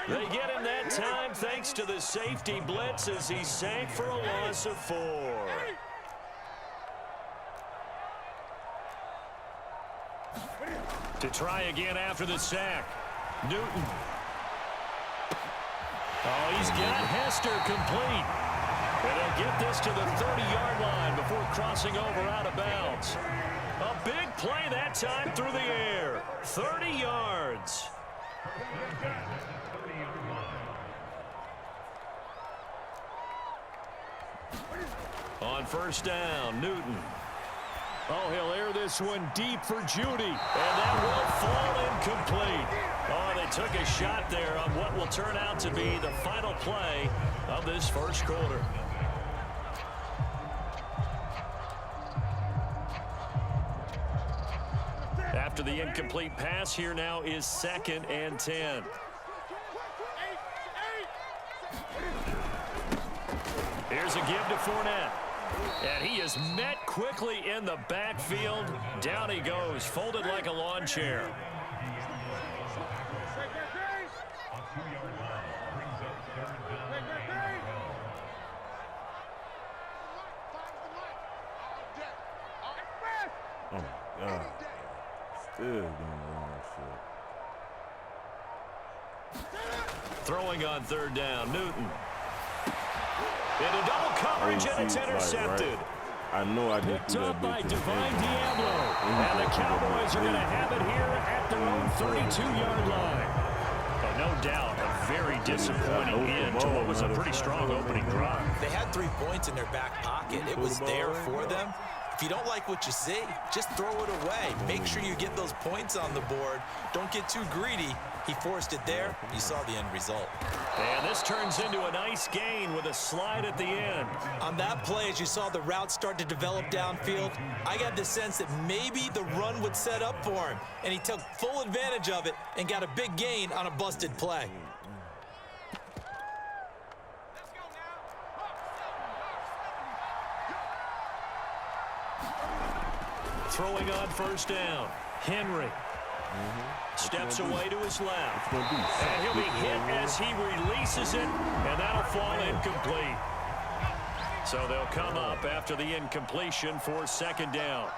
They get him that time thanks to the safety blitz as he sank for a loss of 4. To try again after the sack. Newton. Oh, he's got Hester complete. And they'll get this to the 30-yard line before crossing over out of bounds. A big play that time through the air. 30 yards. On first down, Newton. Oh, he'll air this one deep for Judy. And that will fall incomplete. Oh, they took a shot there on what will turn out to be the final play of this first quarter. After the incomplete pass, here now is 2nd and 10. Here's a give to Fournette. And he is met quickly in the backfield. Down he goes, folded like a lawn chair. Oh, my God. Still doing wrong shit. Throwing on third down, Newton. Into double coverage, and it's intercepted. I know I didn't Picked up by Divine Diablo. And the Cowboys are going to have it here at their own 32-yard line. Oh, no doubt, a very disappointing end to what was a pretty strong opening drive. They had 3 points in their back pocket. It was there for them. If you don't like what you see, just throw it away. Make sure you get those points on the board. Don't get too greedy. He forced it there. You saw the end result. And this turns into a nice gain with a slide at the end. On that play, as you saw the route start to develop downfield, I got the sense that maybe the run would set up for him. And he took full advantage of it and got a big gain on a busted play. Throwing on first down. Henry steps away to his left. And he'll be hit as he releases it, and that'll fall incomplete. So they'll come up after the incompletion for 2nd down.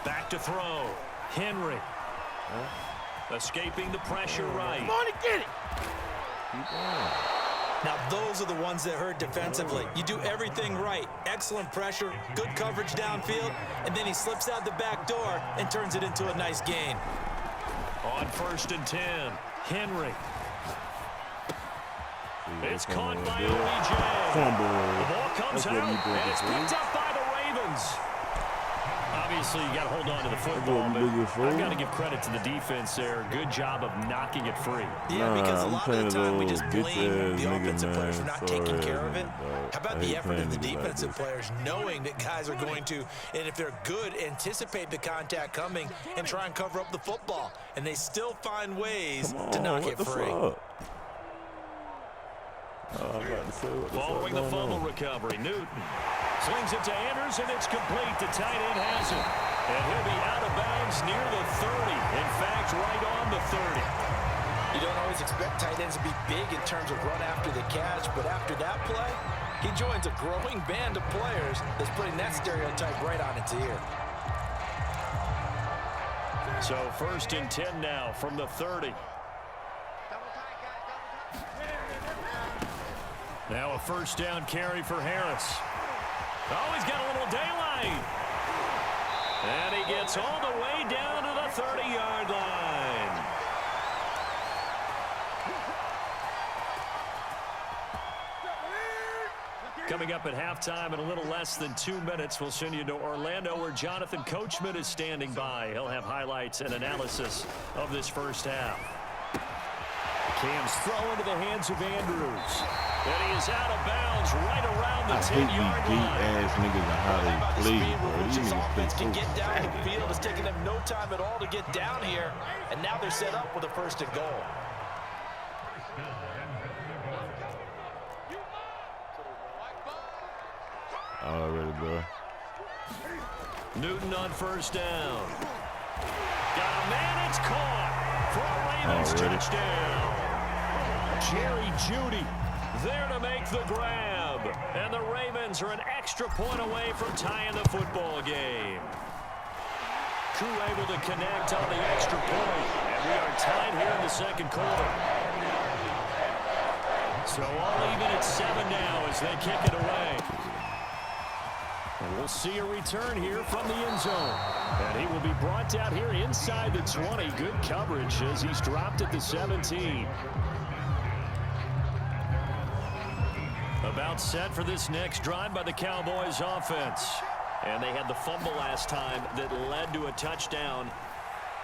Back to throw. Henry. Escaping the pressure right. Come on and get it. Now, those are the ones that hurt defensively. You do everything right. Excellent pressure, good coverage downfield, and then he slips out the back door and turns it into a nice gain. On 1st and 10, Henry. It's caught by OBJ. The ball comes out, and it's picked up by the Ravens. Obviously, you got to hold on to the football, but I've got to give credit to the defense there. Good job of knocking it free. Yeah, because a lot of the time we just blame the offensive players for not taking care of it. How about the effort of the defensive players knowing that guys are going to, and if they're good, anticipate the contact coming and try and cover up the football. And they still find ways to knock it free. Following the fumble recovery, Newton slings it to Andrews, and it's complete. The tight end has it. And he'll be out of bounds near the 30. In fact, right on the 30. You don't always expect tight ends to be big in terms of run after the catch, but after that play, he joins a growing band of players that's putting that stereotype right on its ear. So 1st and 10 now from the 30. Now a first down carry for Harris. Oh, he's got a little daylight. And he gets all the way down to the 30-yard line. Coming up at halftime in a little less than 2 minutes, we'll send you to Orlando where Jonathan Coachman is standing by. He'll have highlights and analysis of this first half. Cam's throw into the hands of Andrews. And he is out of bounds right around the 10-yard line. Ass niggas and how they play, bro. These offense niggas can get down the field. It's taking them no time at all to get down here. And now they're set up with a 1st and goal. Already, bro. Newton on first down. Got a man, it's caught. for a Ravens touchdown. Jerry Jeudy there to make the grab. And the Ravens are an extra point away from tying the football game. Crew able to connect on the extra point. And we are tied here in the second quarter. So all even at 7 now as they kick it away. And we'll see a return here from the end zone. And he will be brought down here inside the 20. Good coverage as he's dropped at the 17. About set for this next drive by the Cowboys offense. And they had the fumble last time that led to a touchdown.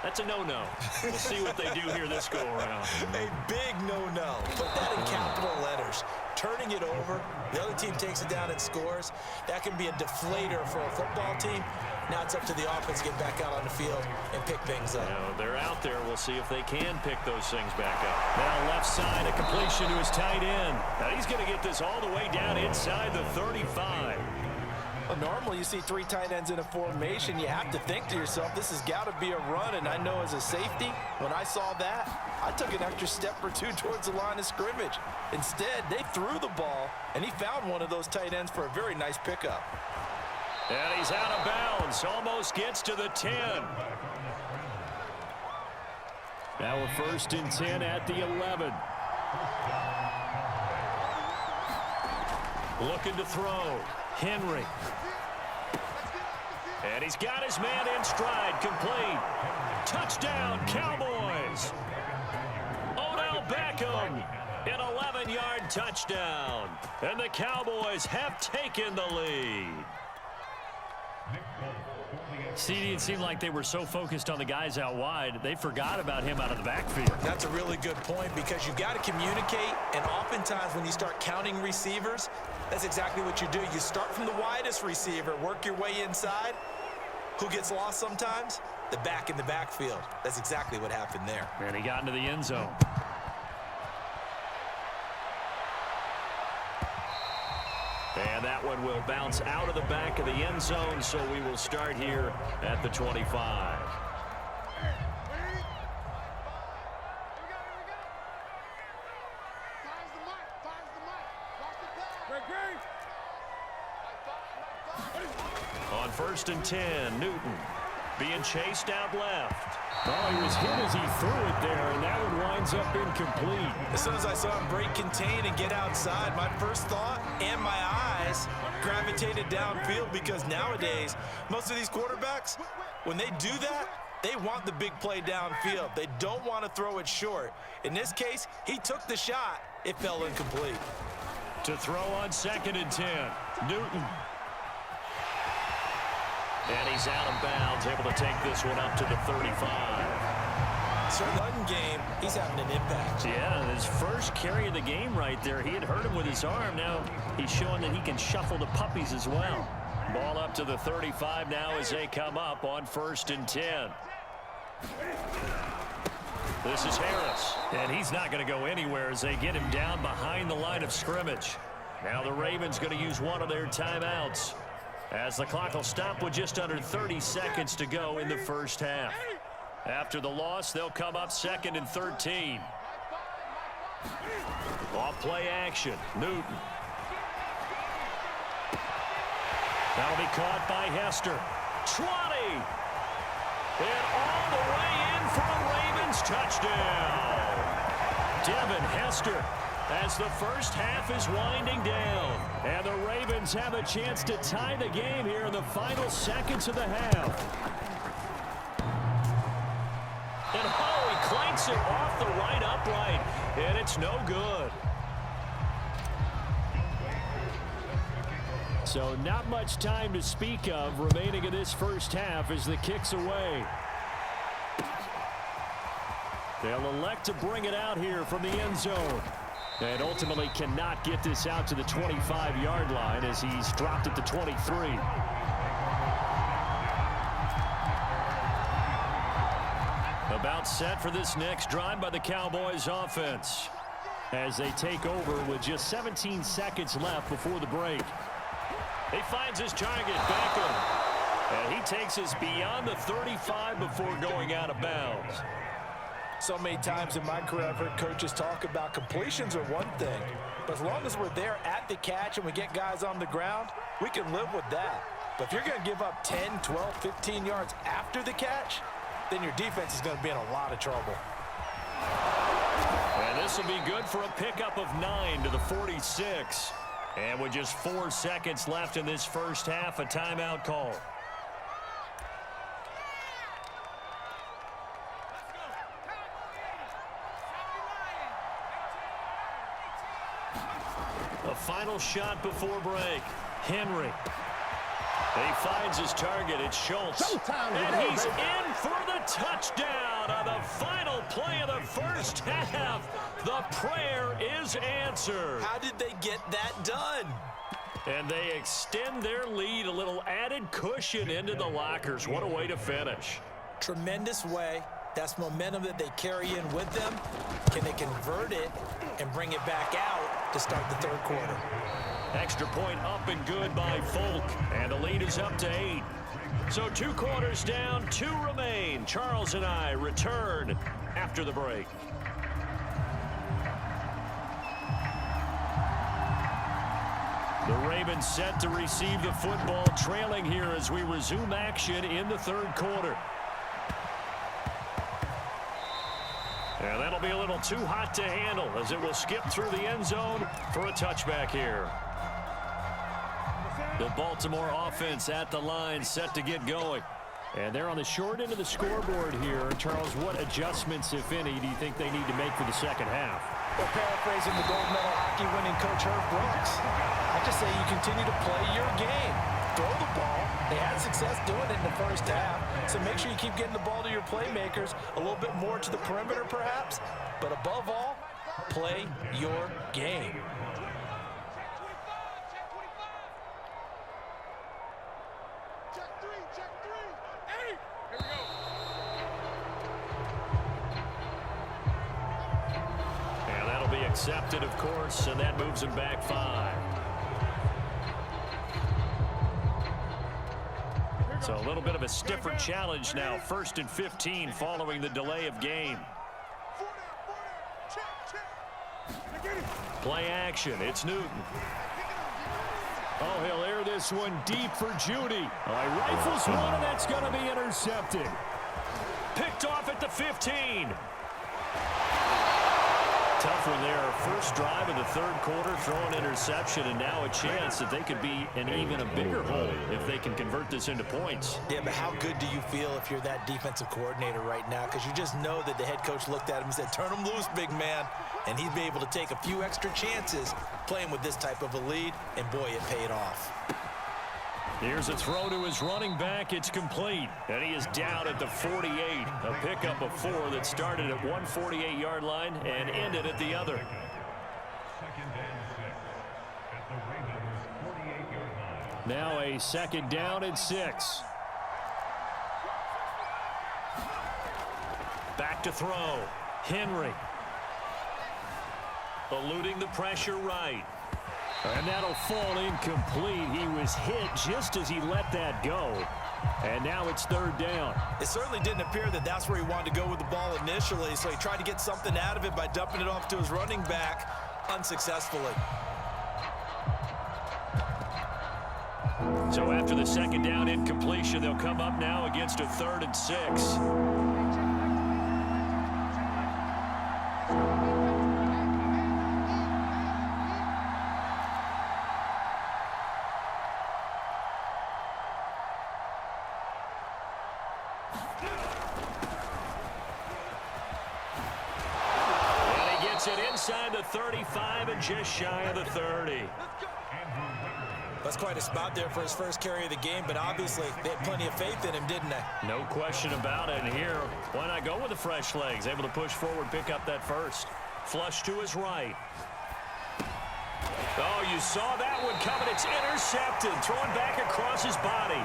That's a no-no. We'll see what they do here this go-around. A big no-no. Put that in capital letters. Turning it over, the other team takes it down and scores. That can be a deflator for a football team. Now it's up to the offense to get back out on the field and pick things up. Now, they're out there. We'll see if they can pick those things back up. Now left side, a completion to his tight end. Now he's going to get this all the way down inside the 35. Well, normally you see 3 tight ends in a formation. You have to think to yourself, this has got to be a run. And I know as a safety, when I saw that, I took an extra step or 2 towards the line of scrimmage. Instead, they threw the ball, and he found one of those tight ends for a very nice pickup. And he's out of bounds. Almost gets to the 10. Now a 1st and 10 at the 11. Looking to throw. Henry. And he's got his man in stride. Complete. Touchdown, Cowboys. Odell Beckham. An 11-yard touchdown. And the Cowboys have taken the lead. CD, it seemed like they were so focused on the guys out wide, they forgot about him out of the backfield. That's a really good point because you've got to communicate, and oftentimes when you start counting receivers, that's exactly what you do. You start from the widest receiver, work your way inside. Who gets lost sometimes? The back in the backfield. That's exactly what happened there. And he got into the end zone. And that one will bounce out of the back of the end zone, so we will start here at the 25. On 1st and 10, Newton being chased out left. Oh, he was hit as he threw it there, and that one winds up incomplete. As soon as I saw him break contain and get outside, my first thought and my eyes gravitated downfield because nowadays, most of these quarterbacks, when they do that, they want the big play downfield. They don't want to throw it short. In this case, he took the shot. It fell incomplete. To throw on 2nd and 10, Newton. And he's out of bounds, able to take this one up to the 35. So run game, he's having an impact. Yeah, his first carry of the game right there. He had hurt him with his arm. Now he's showing that he can shuffle the puppies as well. Ball up to the 35 now as they come up on 1st and 10. This is Harris, and he's not going to go anywhere as they get him down behind the line of scrimmage. Now the Ravens going to use one of their timeouts, as the clock will stop with just under 30 seconds to go in the first half. After the loss, they'll come up 2nd and 13. Off play action, Newton. That'll be caught by Hester. 20. And all the way in for a Ravens touchdown. Devin Hester, as the first half is winding down. And the Ravens have a chance to tie the game here in the final seconds of the half. And he clanks it off the right upright, and it's no good. So not much time to speak of remaining in this first half as the kick's away. They'll elect to bring it out here from the end zone. And ultimately cannot get this out to the 25-yard line as he's dropped at the 23. About set for this next drive by the Cowboys offense, as they take over with just 17 seconds left before the break. He finds his target, Beckham, and he takes us beyond the 35 before going out of bounds. So many times in my career, I've heard coaches talk about completions are one thing, but as long as we're there at the catch and we get guys on the ground, we can live with that. But if you're going to give up 10, 12, 15 yards after the catch, then your defense is going to be in a lot of trouble. And this will be good for a pickup of 9 to the 46. And with just 4 seconds left in this first half, a timeout call. A final shot before break. Henry. He finds his target. It's Schultz. And he's in for the touchdown on the final play of the first half. The prayer is answered. How did they get that done? And they extend their lead, a little added cushion into the lockers. What a way to finish. Tremendous way. That's momentum that they carry in with them. Can they convert it and bring it back out to start the third quarter? Extra point up and good by Folk. And the lead is up to 8. So 2 quarters down, 2 remain. Charles and I return after the break. The Ravens set to receive the football, trailing here as we resume action in the third quarter. And that'll be a little too hot to handle as it will skip through the end zone for a touchback here. The Baltimore offense at the line set to get going. And they're on the short end of the scoreboard here. Charles, what adjustments, if any, do you think they need to make for the second half? Well, paraphrasing the gold medal hockey winning coach Herb Brooks, I just say you continue to play your game. Throw the ball. They had success doing it in the first half. So make sure you keep getting the ball to your playmakers, a little bit more to the perimeter perhaps. But above all, play your game. And that'll be accepted, of course, and that moves him back 5. So a little bit of a stiffer challenge now. 1st and 15 following the delay of game. Play action. It's Newton. Oh, he'll air this one deep for Judy. He rifles one, and that's going to be intercepted. Picked off at the 15. Tough one there. First drive of the third quarter, throw an interception, and now a chance that they could be in even a bigger hole if they can convert this into points. Yeah, but how good do you feel if you're that defensive coordinator right now? Because you just know that the head coach looked at him and said, turn him loose, big man. And he'd be able to take a few extra chances playing with this type of a lead, and boy, it paid off. Here's a throw to his running back. It's complete. And he is down at the 48. A pickup of 4 that started at one 48-yard line and ended at the other. Now a 2nd down and 6. Back to throw. Henry. Eluding the pressure right. And that'll fall incomplete. He was hit just as he let that go. And now it's 3rd down. It certainly didn't appear that that's where he wanted to go with the ball initially, so he tried to get something out of it by dumping it off to his running back unsuccessfully. So after the 2nd down incompletion, they'll come up now against a 3rd and 6. Inside the 35 and just shy of the 30. That's quite a spot there for his first carry of the game, but obviously they had plenty of faith in him, didn't they? No question about it. And here, why not go with the fresh legs? Able to push forward, pick up that first. Flush to his right. Oh, you saw that one coming. It's intercepted. Thrown back across his body.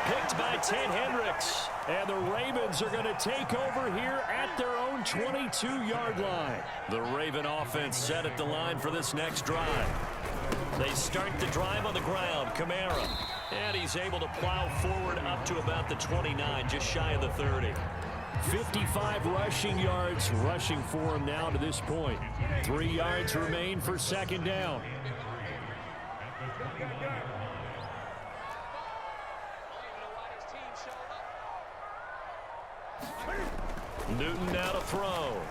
Picked by Ted Hendricks. And the Ravens are going to take over here at their own 22-yard line. The Raven offense set at the line for this next drive. They start the drive on the ground. Kamara. And he's able to plow forward up to about the 29, just shy of the 30. 55 rushing yards rushing for him now to this point. 3 yards remain for second down. Newton now to throw.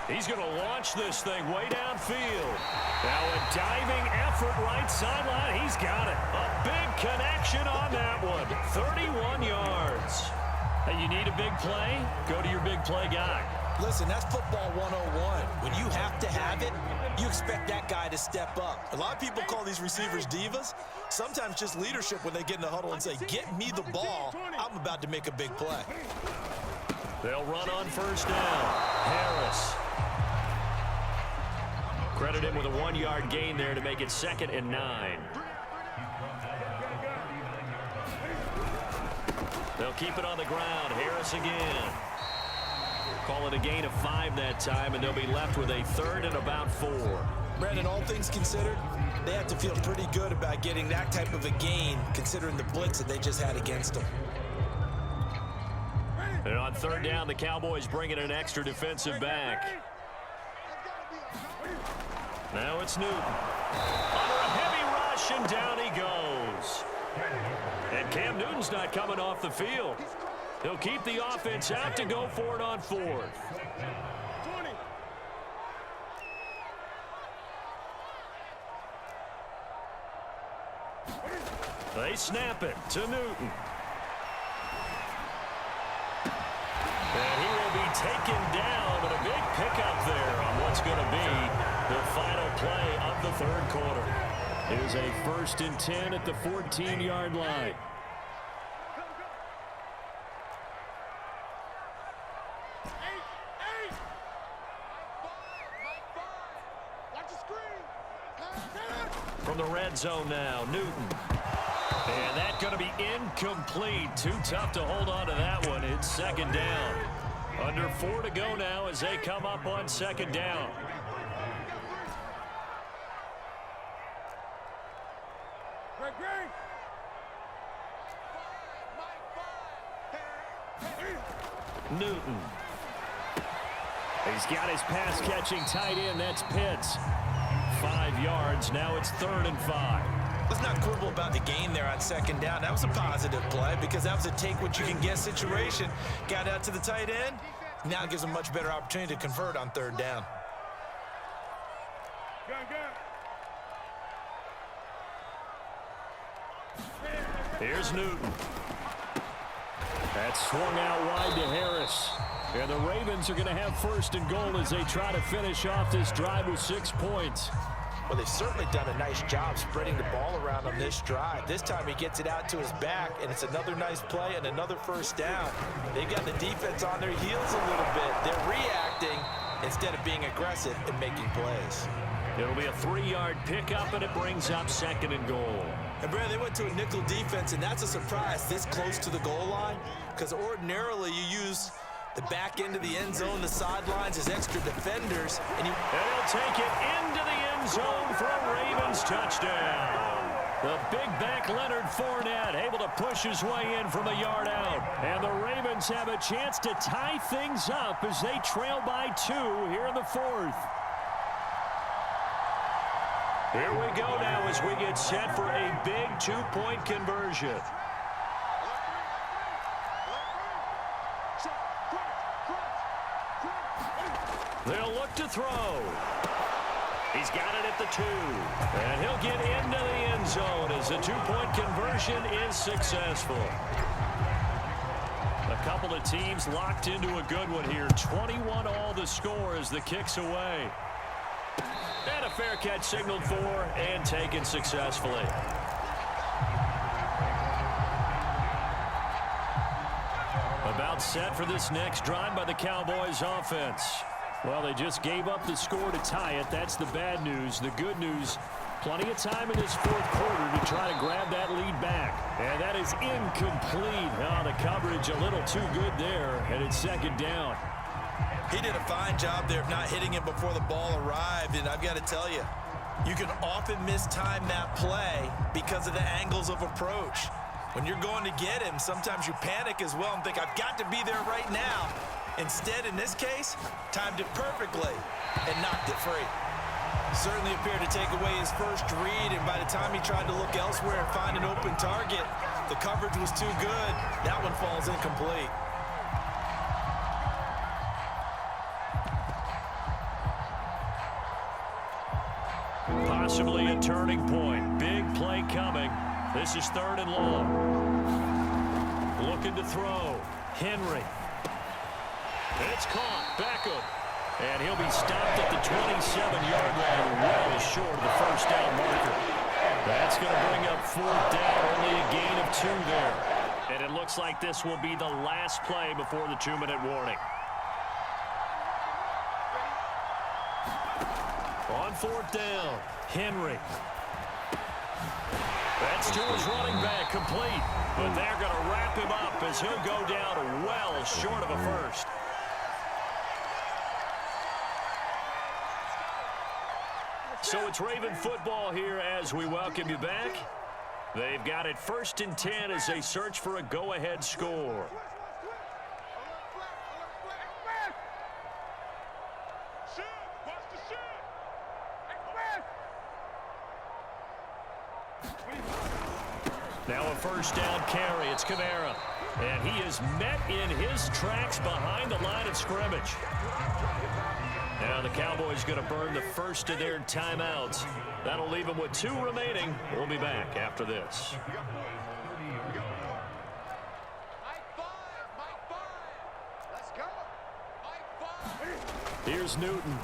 He's going to launch this thing way downfield. Now a diving effort right sideline. He's got it. A big connection on that one. 31 yards. Hey, you need a big play? Go to your big play guy. Listen, that's football 101. When you have to have it, you expect that guy to step up. A lot of people call these receivers divas. Sometimes just leadership when they get in the huddle and say, get me the ball. I'm about to make a big play. They'll run on first down. Harris. Credit him with a 1-yard gain there to make it 2nd and 9. They'll keep it on the ground. Harris again. Call it a gain of 5 that time, and they'll be left with a 3rd and about 4. Brandon, all things considered, they have to feel pretty good about getting that type of a gain, considering the blitz that they just had against them. And on 3rd down, the Cowboys bring in an extra defensive back. Now it's Newton. Under a heavy rush, and down he goes. And Cam Newton's not coming off the field. He'll keep the offense out to go for it on 4th. They snap it to Newton. And he will be taken down, but a big pickup there on what's going to be the final play of the 3rd quarter. Here's a 1st and 10 at the 14-yard line. From the red zone now, Newton. And that's going to be incomplete. Too tough to hold on to that one. It's 2nd down. Under 4 to go now as they come up on 2nd down. Newton. He's got his pass-catching tight end. That's Pitts. 5 yards. Now it's 3rd and 5. Let's not quibble about the gain there on 2nd down. That was a positive play because that was a take-what-you-can-get situation. Got out to the tight end. Now it gives them a much better opportunity to convert on 3rd down. Here's Newton. That's swung out wide to Harris. And the Ravens are going to have 1st and goal as they try to finish off this drive with 6 points. Well, they've certainly done a nice job spreading the ball around on this drive. This time he gets it out to his back, and it's another nice play and another 1st down. They've got the defense on their heels a little bit. They're reacting instead of being aggressive and making plays. It'll be a 3-yard pickup, and it brings up 2nd and goal. And, Brad, they went to a nickel defense, and that's a surprise this close to the goal line because ordinarily you use the back end of the end zone, the sidelines as extra defenders. And he'll take it into the end zone for a Ravens touchdown. The big back Leonard Fournette able to push his way in from a yard out. And the Ravens have a chance to tie things up as they trail by 2 here in the 4th. Here we go now as we get set for a big 2-point conversion. They'll look to throw. He's got it at the 2. And he'll get into the end zone as the 2-point conversion is successful. A couple of teams locked into a good one here. 21 all the score as the kick's away. And a fair catch signaled for and taken successfully. About set for this next drive by the Cowboys offense. Well, they just gave up the score to tie it. That's the bad news. The good news, plenty of time in this 4th quarter to try to grab that lead back. And that is incomplete. Oh, the coverage a little too good there, and it's 2nd down. he did a fine job there of not hitting it before the ball arrived. And I've got to tell you, you can often mistime that play because of the angles of approach. When you're going to get him, sometimes you panic as well and think, I've got to be there right now. Instead, in this case, timed it perfectly and knocked it free. Certainly appeared to take away his first read, and by the time he tried to look elsewhere and find an open target, the coverage was too good. That one falls incomplete. Possibly a turning point. Big play coming. This is 3rd and long. Looking to throw. Henry. It's caught. Beckham. And he'll be stopped at the 27-yard line, well short of the first down marker. That's going to bring up 4th down, only a gain of 2 there. And it looks like this will be the last play before the 2-minute warning. On 4th down, Henry. That's to his running back, complete. But they're going to wrap him up as he'll go down well short of a first. So it's Raven football here as we welcome you back. They've got it 1st and 10 as they search for a go-ahead score. Now a 1st down carry. It's Kamara. And he is met in his tracks behind the line of scrimmage. Now the Cowboys going to burn the first of their timeouts. That'll leave them with 2 remaining. We'll be back after this. Here's Newton.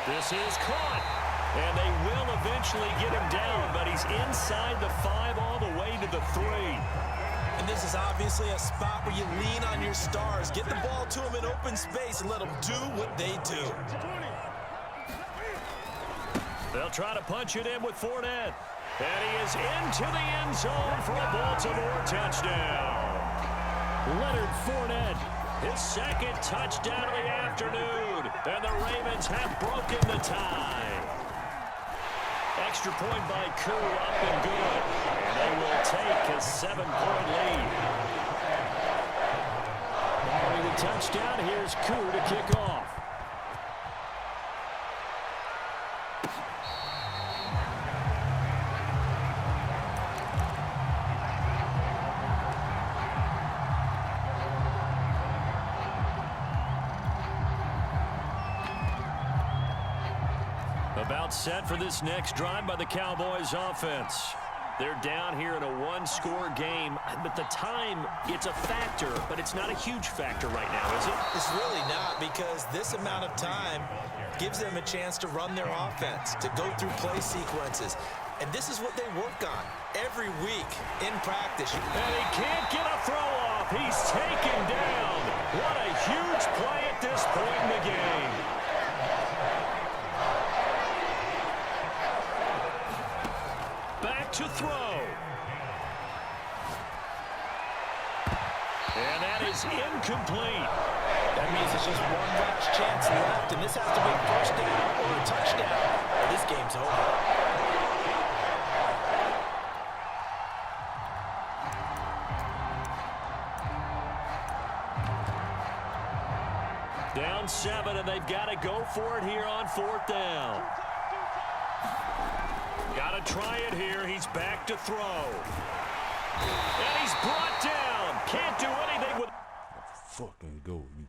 This is caught. And they will eventually get him down, but he's inside the 5 all the way to the 3. And this is obviously a spot where you lean on your stars. Get the ball to them in open space and let them do what they do. They'll try to punch it in with Fournette. And he is into the end zone for a Baltimore touchdown. Leonard Fournette, his 2nd touchdown of the afternoon. And the Ravens have broken the tie. Extra point by Koo, up and good. And they will take a 7-point lead. Following the touchdown, here's Koo to kick off. About set for this next drive by the Cowboys offense. They're down here in a 1-score game, but the time, it's a factor, but it's not a huge factor right now, is it? It's really not, because this amount of time gives them a chance to run their offense, to go through play sequences. And this is what they work on every week in practice. And he can't get a throw off. He's taken down. What a huge play at this point in the game. Back to throw. And that is incomplete. That means it's just one last chance left, and this has to be 1st down or a touchdown, or this game's over. Down 7, and they've got to go for it here on 4th down. Got to try it here. He's back to throw. And he's brought down. Can't do anything with... Fucking go, you